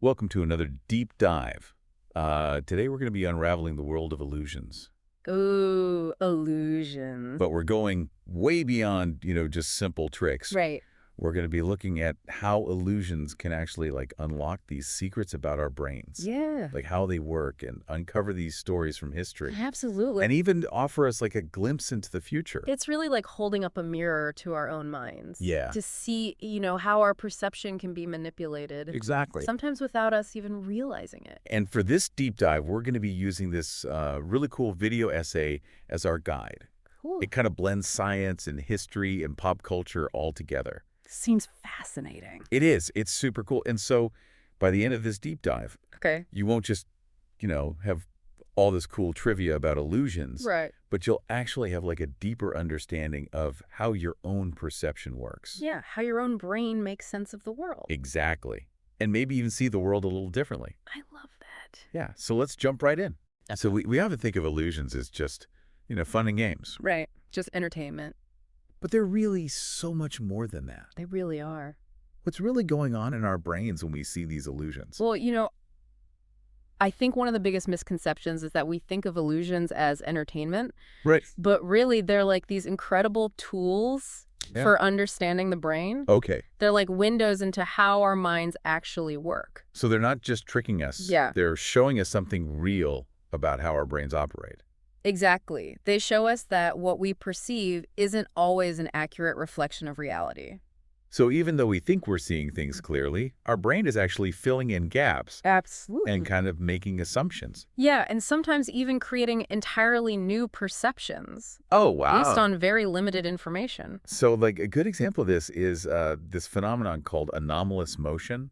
Welcome to another deep dive. Today we're going to be unraveling the world of illusions, Ooh, illusions. but we're going way beyond, just simple tricks. Right. We're going to be looking at how illusions can actually unlock these secrets about our brains, Yeah, like how they work and uncover these stories from history absolutely. and even offer us a glimpse into the future. It's really like holding up a mirror to our own minds Yeah, to see, how our perception can be manipulated, exactly. sometimes without us even realizing it. And for this deep dive, we're going to be using this really cool video essay as our guide. Cool. It kind of blends science and history and pop culture all together. Seems fascinating. It is. It's super cool. And so by the end of this deep dive, Okay. you won't just, have all this cool trivia about illusions, Right. but you'll actually have a deeper understanding of how your own perception works. Yeah, how your own brain makes sense of the world. Exactly. And maybe even see the world a little differently. I love that. Yeah. So let's jump right in. So we often think of illusions as just, fun and games. Right. Just entertainment. But they're really so much more than that. They really are. What's really going on in our brains when we see these illusions? Well, I think one of the biggest misconceptions is that we think of illusions as entertainment, Right. but really they're like these incredible tools Yeah. for understanding the brain. Okay. They're like windows into how our minds actually work. So they're not just tricking us. Yeah. They're showing us something real about how our brains operate. Exactly. They show us that what we perceive isn't always an accurate reflection of reality. So even though we think we're seeing things clearly, our brain is actually filling in gaps Absolutely. and kind of making assumptions. Yeah, and sometimes even creating entirely new perceptions Oh, wow. based on very limited information. So a good example of this is this phenomenon called anomalous motion.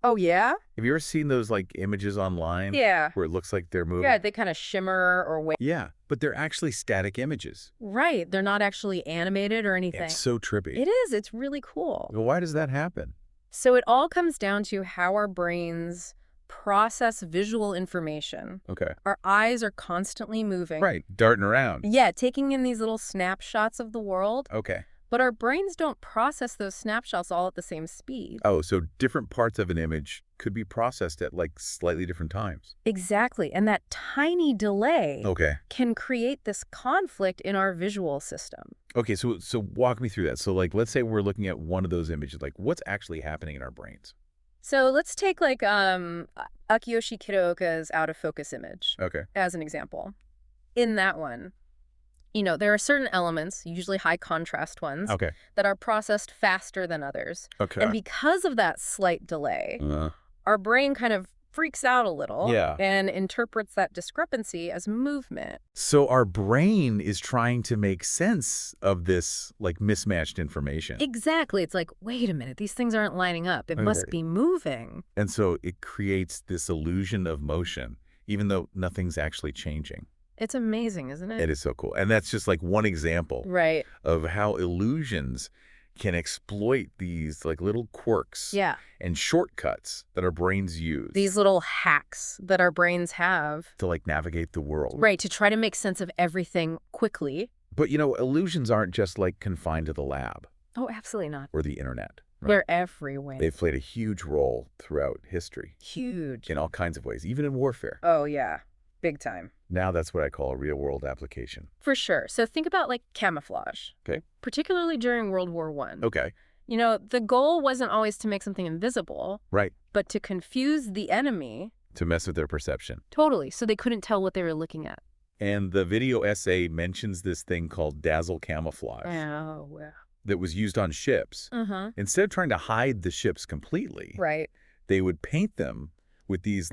Oh, yeah? Have you ever seen those images online Yeah. where it looks like they're moving? Yeah, they kind of shimmer or wave. Yeah, but they're actually static images. Right. They're not actually animated or anything. It's so trippy. It is. It's really cool. Well, why does that happen? So it all comes down to how our brains process visual information. Okay. Our eyes are constantly moving. Right, darting around. Yeah, taking in these little snapshots of the world. Okay. But our brains don't process those snapshots all at the same speed. Oh, so different parts of an image could be processed at slightly different times. Exactly. And that tiny delay Okay. can create this conflict in our visual system. Okay, so walk me through that. So let's say we're looking at one of those images, what's actually happening in our brains? So let's take Akiyoshi Kitaoka's out of focus image Okay. as an example. In that one, there are certain elements, usually high contrast ones, Okay. that are processed faster than others. Okay. And because of that slight delay, Uh, our brain kind of freaks out a little Yeah. and interprets that discrepancy as movement. so our brain is trying to make sense of this mismatched information. Exactly. It's like, wait a minute, these things aren't lining up. It must Okay. be moving. And so it creates this illusion of motion, even though nothing's actually changing. It's amazing, isn't it? It is so cool. And that's just one example Right. of how illusions can exploit these little quirks Yeah. and shortcuts that our brains use These little hacks that our brains have. to navigate the world. Right. To try to make sense of everything quickly. But illusions aren't just confined to the lab Oh, absolutely not. or the internet. Right? They're everywhere. They've played a huge role throughout history Huge. in all kinds of ways, even in warfare. Oh, yeah. Big time. Now that's what I call a real world application. For sure. So think about camouflage. Okay. Particularly during World War I. Okay. The goal wasn't always to make something invisible, Right. but to confuse the enemy. To mess with their perception. Totally. So they couldn't tell what they were looking at. And the video essay mentions this thing called dazzle camouflage Oh, wow. that was used on ships. Uh-huh. Instead of trying to hide the ships completely, Right. they would paint them with these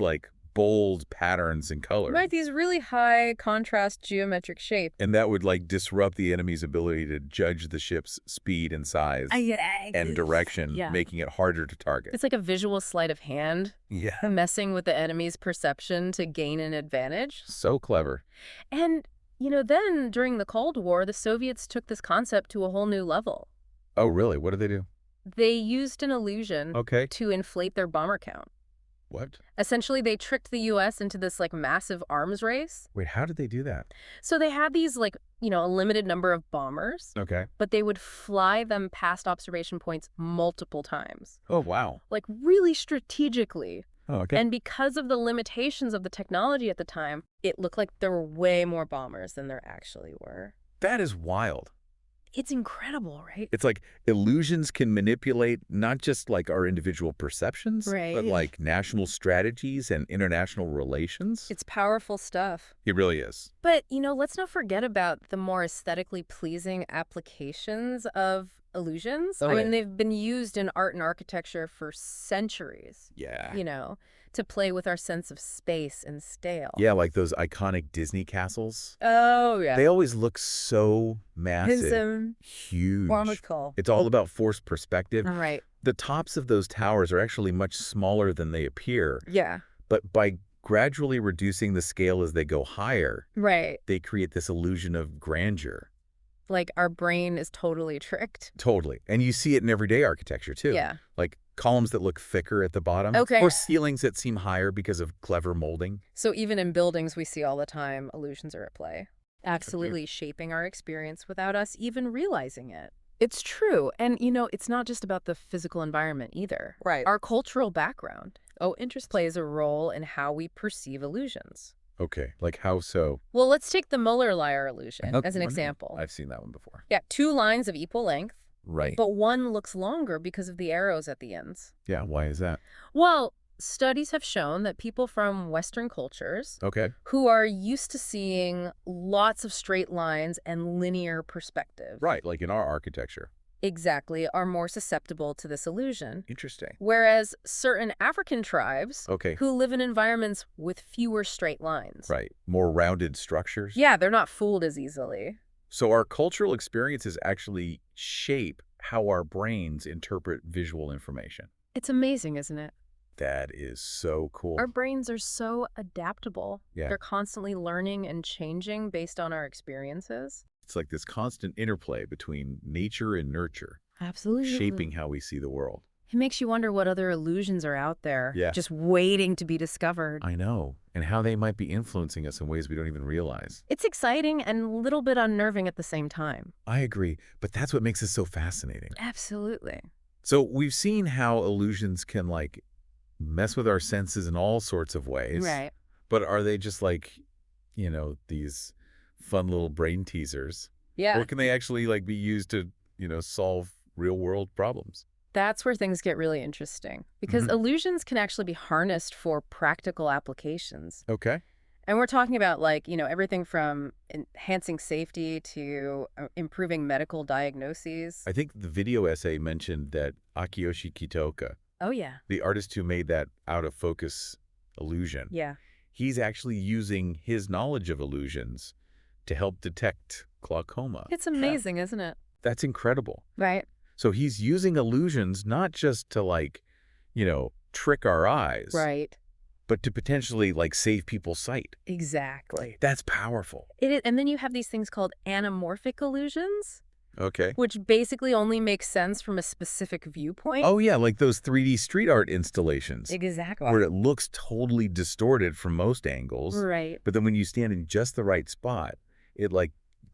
bold patterns and colors. Right. These really high contrast geometric shapes. And that would disrupt the enemy's ability to judge the ship's speed and size and direction, Yeah. making it harder to target. It's like a visual sleight of hand, Yeah. messing with the enemy's perception to gain an advantage. So clever. And, then during the Cold War, the Soviets took this concept to a whole new level. Oh, really? What did they do? They used an illusion Okay. to inflate their bomber count. What? Essentially, they tricked the U.S. into this massive arms race. Wait, how did they do that? So they had these a limited number of bombers, Okay. but they would fly them past observation points multiple times. Oh, wow. Really strategically. Oh, okay. And because of the limitations of the technology at the time, it looked like there were way more bombers than there actually were. That is wild. It's incredible, right? It's like illusions can manipulate not just like our individual perceptions, but like national strategies and international relations. It's powerful stuff. It really is. But, let's not forget about the more aesthetically pleasing applications of illusions. I mean, they've been used in art and architecture for centuries. Yeah. To play with our sense of space and scale. Yeah, like those iconic Disney castles. Oh, yeah. They always look so massive, huge. Wonderful. It's all about forced perspective. Right. The tops of those towers are actually much smaller than they appear. Yeah. But by gradually reducing the scale as they go higher, right, they create this illusion of grandeur. Like our brain is totally tricked. Totally. And you see it in everyday architecture, too. Yeah. Like columns that look thicker at the bottom. Okay. Or ceilings that seem higher because of clever molding. So even in buildings we see all the time, illusions are at play. Absolutely shaping our experience without us even realizing it. It's true. And, it's not just about the physical environment either. Right. Our cultural background plays a role in how we perceive illusions. Okay. Like how so? Well, let's take the Muller liar illusion as an Wonderful. example. I've seen that one before. Yeah, 2 lines of equal length. Right. But one looks longer because of the arrows at the ends. Yeah, why is that? Well, studies have shown that people from Western cultures who are used to seeing lots of straight lines and linear perspective. Right, like in our architecture. Exactly, are more susceptible to this illusion. Interesting. Whereas certain African tribes who live in environments with fewer straight lines. Right, more rounded structures. Yeah, they're not fooled as easily. So our cultural experiences actually shape how our brains interpret visual information. It's amazing, isn't it? That is so cool. Our brains are so adaptable. Yeah. They're constantly learning and changing based on our experiences. It's like this constant interplay between nature and nurture. Absolutely. Shaping how we see the world. It makes you wonder what other illusions are out there, just waiting to be discovered. I know. And how they might be influencing us in ways we don't even realize. It's exciting and a little bit unnerving at the same time. I agree. But that's what makes it so fascinating. Absolutely. So we've seen how illusions can like mess with our senses in all sorts of ways. Right. But are they just like, these fun little brain teasers? Yeah. Or can they actually like be used to, solve real world problems? That's where things get really interesting because illusions can actually be harnessed for practical applications. Okay. And we're talking about everything from enhancing safety to improving medical diagnoses. I think the video essay mentioned that Akiyoshi Kitoka, Oh, yeah. the artist who made that out of focus illusion, Yeah. he's actually using his knowledge of illusions to help detect glaucoma. It's amazing, isn't it? That's incredible. Right. So he's using illusions not just to trick our eyes. Right. But to potentially save people's sight. Exactly. That's powerful. It is, and then you have these things called anamorphic illusions. Okay. Which basically only makes sense from a specific viewpoint. Oh, yeah, like those 3D street art installations. Exactly. Where it looks totally distorted from most angles. Right. But then when you stand in just the right spot, it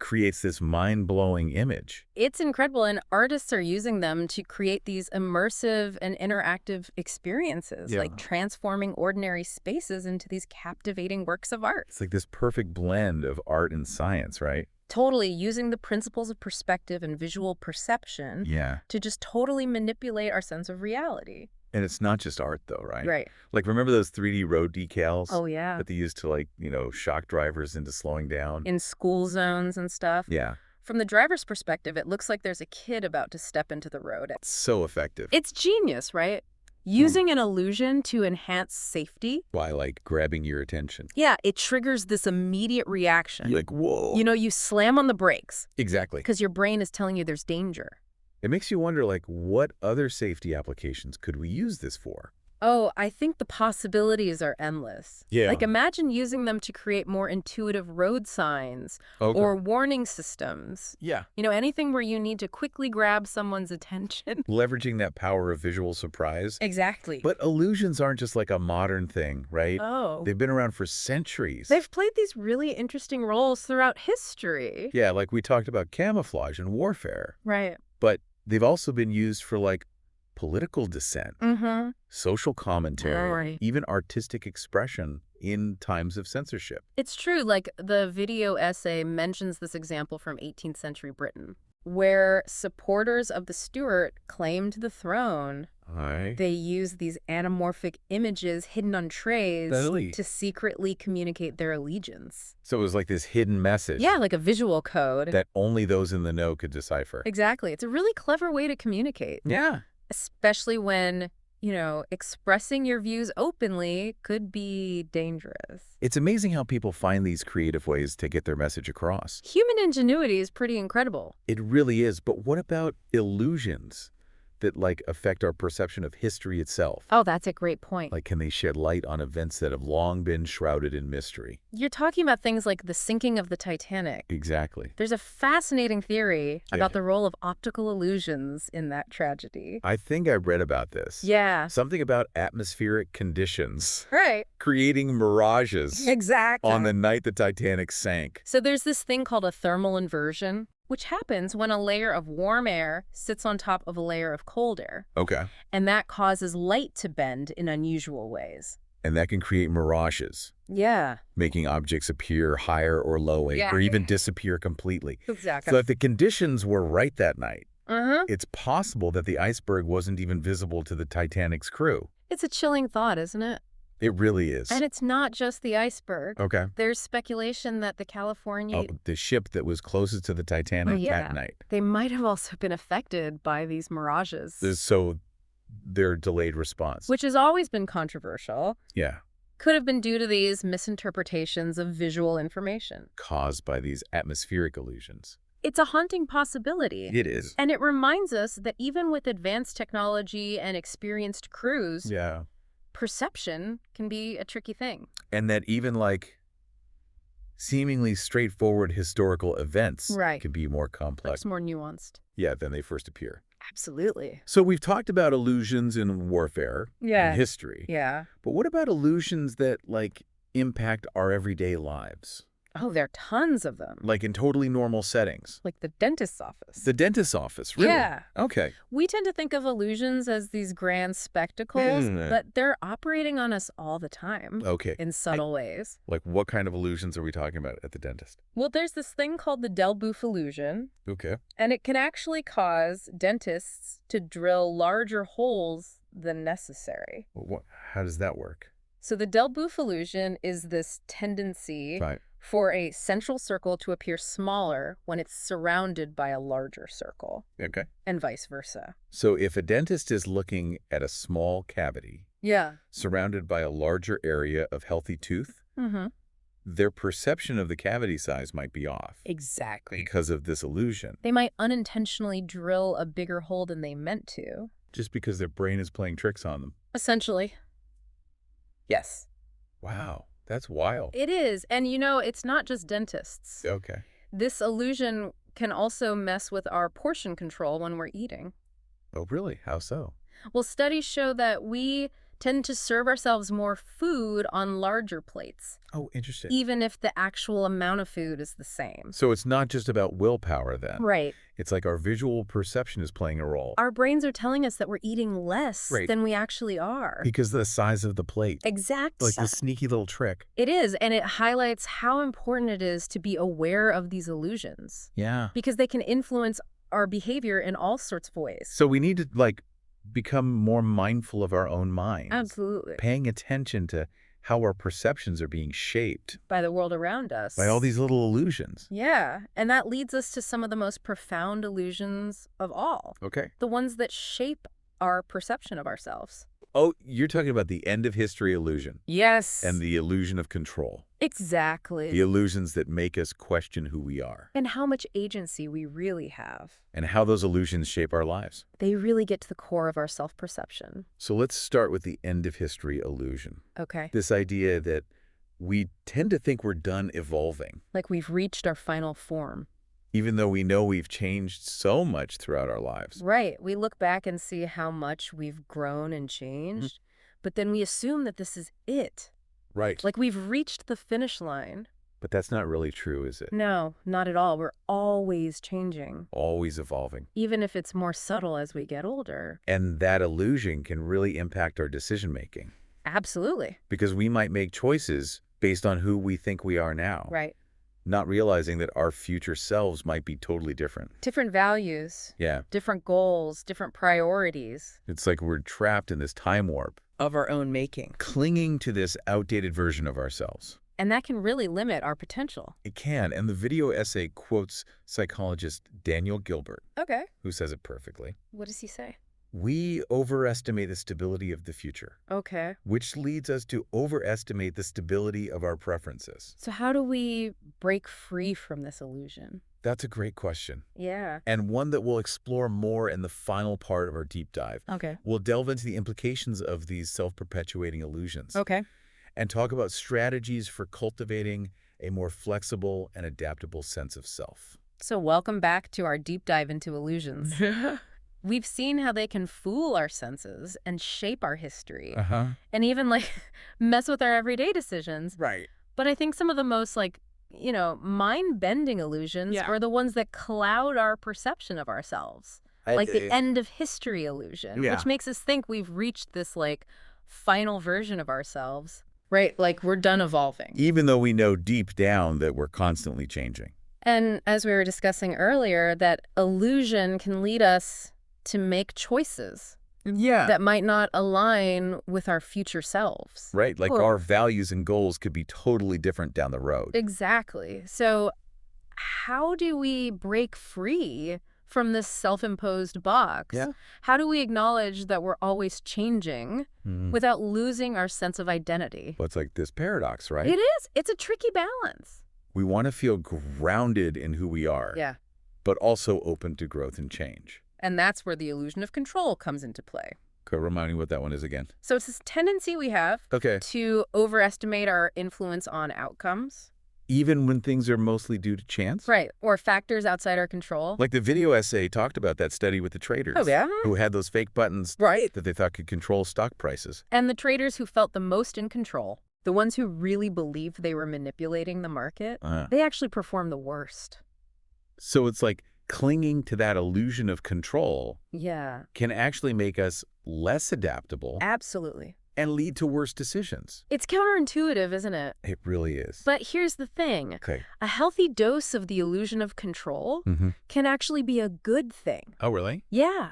creates this mind-blowing image. It's incredible, and artists are using them to create these immersive and interactive experiences, like transforming ordinary spaces into these captivating works of art. It's like this perfect blend of art and science, right? Totally, using the principles of perspective and visual perception to just totally manipulate our sense of reality. And it's not just art, though, right? Right. Like, remember those 3D road decals? Oh, yeah. That they used to, shock drivers into slowing down? In school zones and stuff. Yeah. From the driver's perspective, it looks like there's a kid about to step into the road. It's so effective. It's genius, right? Using an illusion to enhance safety. By, grabbing your attention. Yeah, it triggers this immediate reaction. You're like, whoa. You slam on the brakes. Exactly. Because your brain is telling you there's danger. It makes you wonder, what other safety applications could we use this for? Oh, I think the possibilities are endless. Yeah. Imagine using them to create more intuitive road signs or warning systems. Yeah. Anything where you need to quickly grab someone's attention. Leveraging that power of visual surprise. Exactly. But illusions aren't just a modern thing, right? Oh. They've been around for centuries. They've played these really interesting roles throughout history. Yeah, like we talked about camouflage and warfare. Right. But they've also been used for political dissent, social commentary, Right. even artistic expression in times of censorship. It's true, like the video essay mentions this example from 18th century Britain, where supporters of the Stuart claimed the throne. Aye. They used these anamorphic images hidden on trays Really? to secretly communicate their allegiance. So it was like this hidden message Yeah, like a visual code. that only those in the know could decipher. Exactly. It's a really clever way to communicate, Yeah. especially when, expressing your views openly could be dangerous. It's amazing how people find these creative ways to get their message across. Human ingenuity is pretty incredible. It really is. But what about illusions that, like, affect our perception of history itself? Oh, that's a great point. Like, can they shed light on events that have long been shrouded in mystery? You're talking about things like the sinking of the Titanic. Exactly. There's a fascinating theory Yeah. about the role of optical illusions in that tragedy. I think I read about this. Yeah. Something about atmospheric conditions Right. creating mirages Exactly. on the night the Titanic sank. So there's this thing called a thermal inversion, which happens when a layer of warm air sits on top of a layer of cold air. Okay. And that causes light to bend in unusual ways. And that can create mirages, Yeah. making objects appear higher or low, Yeah. or even disappear completely. Exactly. So if the conditions were right that night, Uh-huh. it's possible that the iceberg wasn't even visible to the Titanic's crew. It's a chilling thought, isn't it? It really is. And it's not just the iceberg. Okay. There's speculation that the California... Oh, the ship that was closest to the Titanic yeah. that night. They might have also been affected by these mirages. So their delayed response. Which has always been controversial. Yeah. Could have been due to these misinterpretations of visual information. Caused by these atmospheric illusions. It's a haunting possibility. It is. And it reminds us that even with advanced technology and experienced crews, Yeah. perception can be a tricky thing. And that even, like, seemingly straightforward historical events Right. can be more complex. It's more nuanced. Yeah, than they first appear. Absolutely. So we've talked about illusions in warfare Yeah. and history. Yeah. But what about illusions that, like, impact our everyday lives? Oh, there are tons of them. Like in totally normal settings? Like the dentist's office. The dentist's office, really? Yeah. Okay. We tend to think of illusions as these grand spectacles, but they're operating on us all the time. Okay. In subtle ways. Like what kind of illusions are we talking about at the dentist? Well, there's this thing called the Delboeuf illusion, Okay. and it can actually cause dentists to drill larger holes than necessary. How does that work? So the Delboeuf illusion is this tendency Right. for a central circle to appear smaller when it's surrounded by a larger circle, Okay. and vice versa. So if a dentist is looking at a small cavity Yeah. surrounded by a larger area of healthy tooth, Mm-hmm. their perception of the cavity size might be off Exactly. because of this illusion, They might unintentionally drill a bigger hole than they meant to. just because their brain is playing tricks on them. Essentially. Yes. Wow, that's wild. It is. And it's not just dentists. Okay. This illusion can also mess with our portion control when we're eating. Oh, really? How so? Well, studies show that we tend to serve ourselves more food on larger plates, Oh, interesting. even if the actual amount of food is the same. So it's not just about willpower then. Right. It's like our visual perception is playing a role. Our brains are telling us that we're eating less Right. than we actually are. Because of the size of the plate. Exactly. Like the sneaky little trick. It is, and it highlights how important it is to be aware of these illusions. Yeah. Because they can influence our behavior in all sorts of ways. So we need to, like, become more mindful of our own minds. Absolutely. Paying attention to how our perceptions are being shaped By the world around us. by all these little illusions. Yeah, and that leads us to some of the most profound illusions of all. Okay. The ones that shape our perception of ourselves. Oh, you're talking about the end of history illusion Yes. and the illusion of control. Exactly. The illusions that make us question who we are And how much agency we really have. and how those illusions shape our lives. They really get to the core of our self-perception. So let's start with the end of history illusion. Okay. This idea that we tend to think we're done evolving, Like we've reached our final form. even though we know we've changed so much throughout our lives. Right. We look back and see how much we've grown and changed, but then we assume that this is it. Right. Like we've reached the finish line. But that's not really true, is it? No, not at all. We're always changing. Always evolving. Even if it's more subtle as we get older. And that illusion can really impact our decision-making. Absolutely. Because we might make choices based on who we think we are now. Right. Not realizing that our future selves might be totally different. Different values. Yeah. Different goals, different priorities. It's like we're trapped in this time warp. Of our own making. Clinging to this outdated version of ourselves. And that can really limit our potential. It can, and the video essay quotes psychologist Daniel Gilbert, Okay. who says it perfectly. What does he say? We overestimate the stability of the future. Okay. Which leads us to overestimate the stability of our preferences. So how do we break free from this illusion? That's a great question. Yeah. And one that we'll explore more in the final part of our deep dive. Okay. We'll delve into the implications of these self-perpetuating illusions. Okay. And talk about strategies for cultivating a more flexible and adaptable sense of self. So welcome back to our deep dive into illusions. We've seen how they can fool our senses and shape our history. And even mess with our everyday decisions. Right. But I think some of the most mind-bending illusions are the ones that cloud our perception of ourselves. Like the end of history illusion, which makes us think we've reached this final version of ourselves. Right, like we're done evolving. Even though we know deep down that we're constantly changing. And as we were discussing earlier, that illusion can lead us to make choices. That might not align with our future selves. Right, like our values and goals could be totally different down the road. Exactly. So how do we break free from this self-imposed box? How do we acknowledge that we're always changing without losing our sense of identity? Well, it's like this paradox, right? It is. It's a tricky balance. We want to feel grounded in who we are, but also open to growth and change. And that's where the illusion of control comes into play. Okay, remind me what that one is again. So it's this tendency we have to overestimate our influence on outcomes. Even when things are mostly due to chance? Right, or factors outside our control. Like the video essay talked about that study with the traders. Oh, yeah? Who had those fake buttons that they thought could control stock prices. And the traders who felt the most in control, the ones who really believed they were manipulating the market, they actually performed the worst. So it's like clinging to that illusion of control can actually make us less adaptable. Absolutely. And lead to worse decisions. It's counterintuitive, isn't it? It really is. But here's the thing. A healthy dose of the illusion of control can actually be a good thing. Oh, really? Yeah.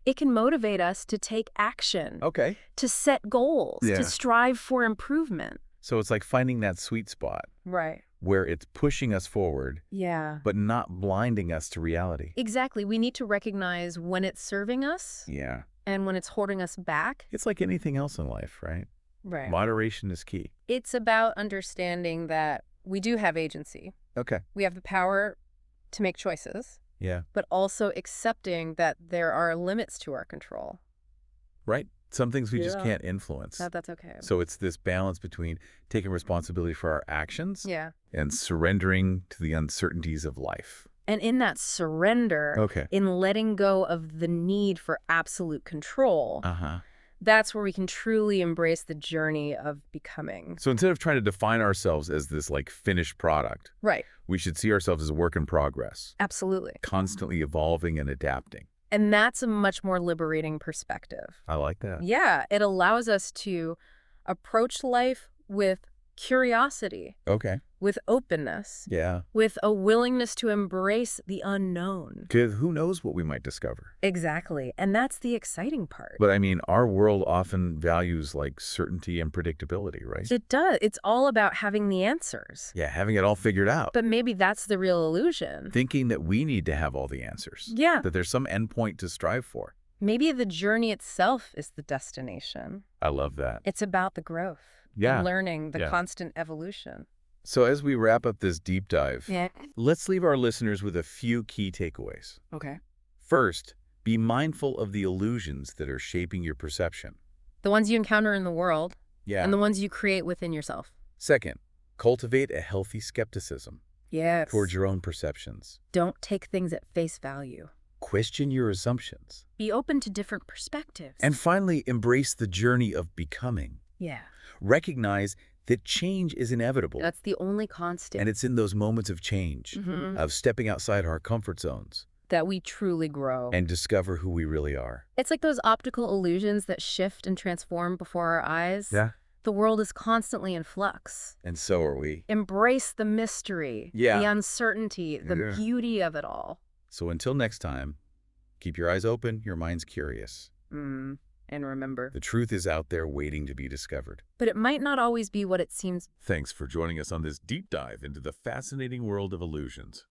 It can motivate us to take action. To set goals. To strive for improvement. So it's like finding that sweet spot. Right. Where it's pushing us forward. But not blinding us to reality. Exactly. We need to recognize when it's serving us. And when it's holding us back. It's like anything else in life, right? Right. Moderation is key. It's about understanding that we do have agency. We have the power to make choices. But also accepting that there are limits to our control. Right. Some things we just can't influence. That's okay. So it's this balance between taking responsibility for our actions and surrendering to the uncertainties of life. And in that surrender, in letting go of the need for absolute control, that's where we can truly embrace the journey of becoming. So instead of trying to define ourselves as this finished product, we should see ourselves as a work in progress. Absolutely. Constantly evolving and adapting. And that's a much more liberating perspective. I like that. Yeah, it allows us to approach life with curiosity. With openness. With a willingness to embrace the unknown. Because who knows what we might discover. Exactly. And that's the exciting part. But I mean, our world often values certainty and predictability, right? It does. It's all about having the answers. Having it all figured out. But maybe that's the real illusion. Thinking that we need to have all the answers. That there's some endpoint to strive for. Maybe the journey itself is the destination. I love that. It's about the growth. The learning, the constant evolution. So as we wrap up this deep dive, let's leave our listeners with a few key takeaways. First, be mindful of the illusions that are shaping your perception. The ones you encounter in the world. And the ones you create within yourself. Second, cultivate a healthy skepticism. Towards your own perceptions. Don't take things at face value. Question your assumptions. Be open to different perspectives. And finally, embrace the journey of becoming. Yeah. Recognize that change is inevitable. That's the only constant. And it's in those moments of change, of stepping outside our comfort zones, that we truly grow. and discover who we really are. It's like those optical illusions that shift and transform before our eyes. Yeah. The world is constantly in flux. And so are we. Embrace the mystery, the uncertainty, the beauty of it all. So until next time, keep your eyes open, your minds curious. And remember, The truth is out there waiting to be discovered. but it might not always be what it seems. Thanks for joining us on this deep dive into the fascinating world of illusions.